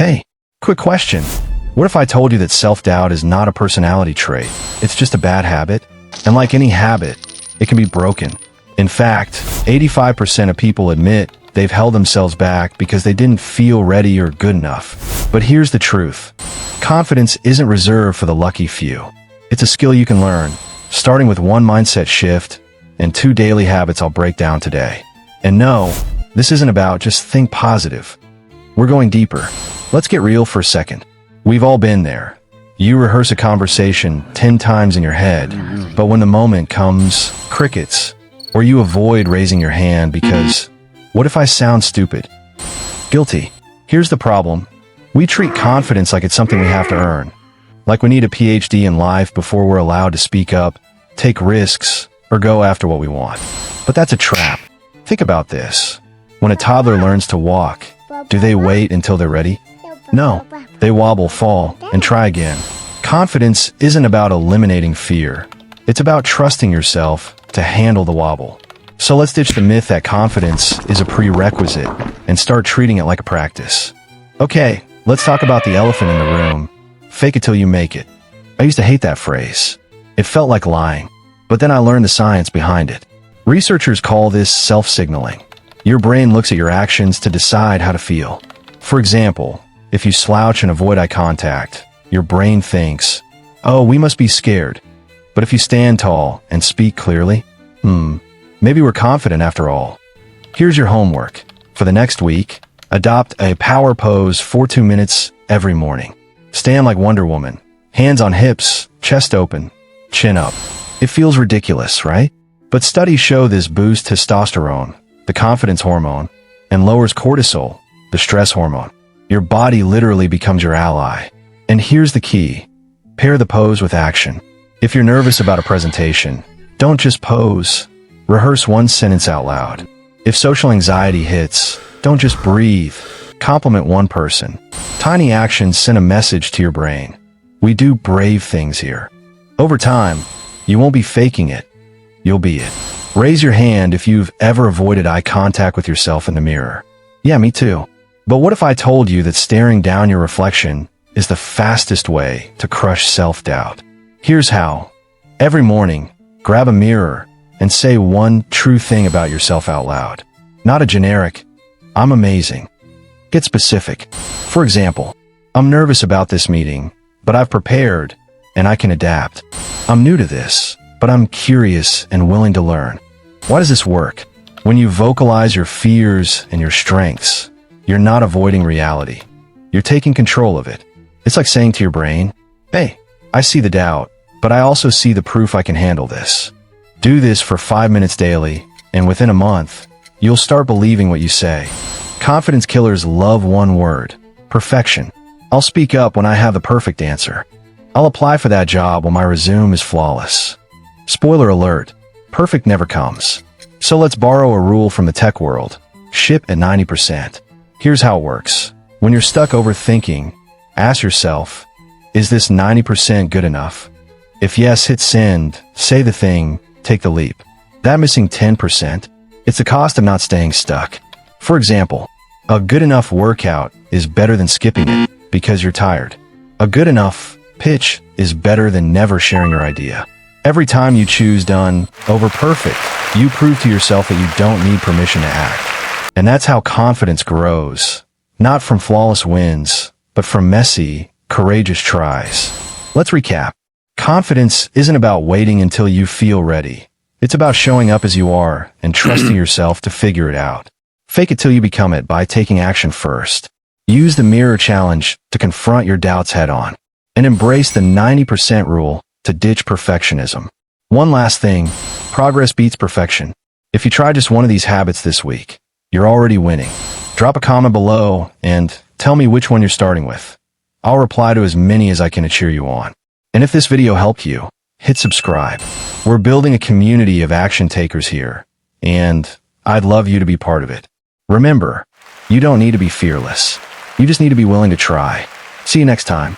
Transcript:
Hey, quick question. What if I told you that self-doubt is not a personality trait? It's just a bad habit? And like any habit, it can be broken. In fact, 85% of people admit they've held themselves back because they didn't feel ready or good enough. But here's the truth. Confidence isn't reserved for the lucky few. It's a skill you can learn, starting with one mindset shift and 2 daily habits I'll break down today. And no, this isn't about just think positive. We're going deeper. Let's get real for a second. We've all been there. You rehearse a conversation 10 times in your head, but when the moment comes, crickets. Or you avoid raising your hand because, what if I sound stupid? Guilty. Here's the problem. We treat confidence like it's something we have to earn. Like we need a PhD in life before we're allowed to speak up, take risks, or go after what we want. But that's a trap. Think about this. When a toddler learns to walk, do they wait until they're ready? No. They wobble, fall, and try again. Confidence isn't about eliminating fear. It's about trusting yourself to handle the wobble. So let's ditch the myth that confidence is a prerequisite and start treating it like a practice. Okay, let's talk about the elephant in the room. Fake it till you make it. I used to hate that phrase. It felt like lying. But then I learned the science behind it. Researchers call this self-signaling. Your brain looks at your actions to decide how to feel. For example, if you slouch and avoid eye contact, your brain thinks, oh, we must be scared. But if you stand tall and speak clearly, maybe we're confident after all. Here's your homework. For the next week, adopt a power pose for 2 minutes every morning. Stand like Wonder Woman, hands on hips, chest open, chin up. It feels ridiculous, right? But studies show this boosts testosterone, the confidence hormone, and lowers cortisol, the stress hormone. Your body literally becomes your ally. And here's the key. Pair the pose with action. If you're nervous about a presentation, don't just pose. Rehearse one sentence out loud. If social anxiety hits, don't just breathe. Compliment one person. Tiny actions send a message to your brain. We do brave things here. Over time, you won't be faking it. You'll be it. Raise your hand if you've ever avoided eye contact with yourself in the mirror. Yeah, me too. But what if I told you that staring down your reflection is the fastest way to crush self-doubt? Here's how. Every morning, grab a mirror and say one true thing about yourself out loud. Not a generic, I'm amazing. Get specific. For example, I'm nervous about this meeting, but I've prepared and I can adapt. I'm new to this, but I'm curious and willing to learn. Why does this work? When you vocalize your fears and your strengths, you're not avoiding reality. You're taking control of it. It's like saying to your brain, hey, I see the doubt, but I also see the proof I can handle this. Do this for 5 minutes daily, and within a month, you'll start believing what you say. Confidence killers love one word, perfection. I'll speak up when I have the perfect answer. I'll apply for that job when my resume is flawless. Spoiler alert, perfect never comes. So let's borrow a rule from the tech world. Ship at 90%. Here's how it works. When you're stuck overthinking, ask yourself, is this 90% good enough? If yes, hit send, say the thing, take the leap. That missing 10%, it's the cost of not staying stuck. For example, a good enough workout is better than skipping it because you're tired. A good enough pitch is better than never sharing your idea. Every time you choose done over perfect, you prove to yourself that you don't need permission to act. And that's how confidence grows. Not from flawless wins, but from messy, courageous tries. Let's recap. Confidence isn't about waiting until you feel ready. It's about showing up as you are and trusting yourself to figure it out. Fake it till you become it by taking action first. Use the mirror challenge to confront your doubts head on. And embrace the 90% rule to ditch perfectionism. One last thing, progress beats perfection. If you try just one of these habits this week, you're already winning. Drop a comment below and tell me which one you're starting with. I'll reply to as many as I can to cheer you on. And if this video helped you, hit subscribe. We're building a community of action takers here, and I'd love you to be part of it. Remember, you don't need to be fearless. You just need to be willing to try. See you next time.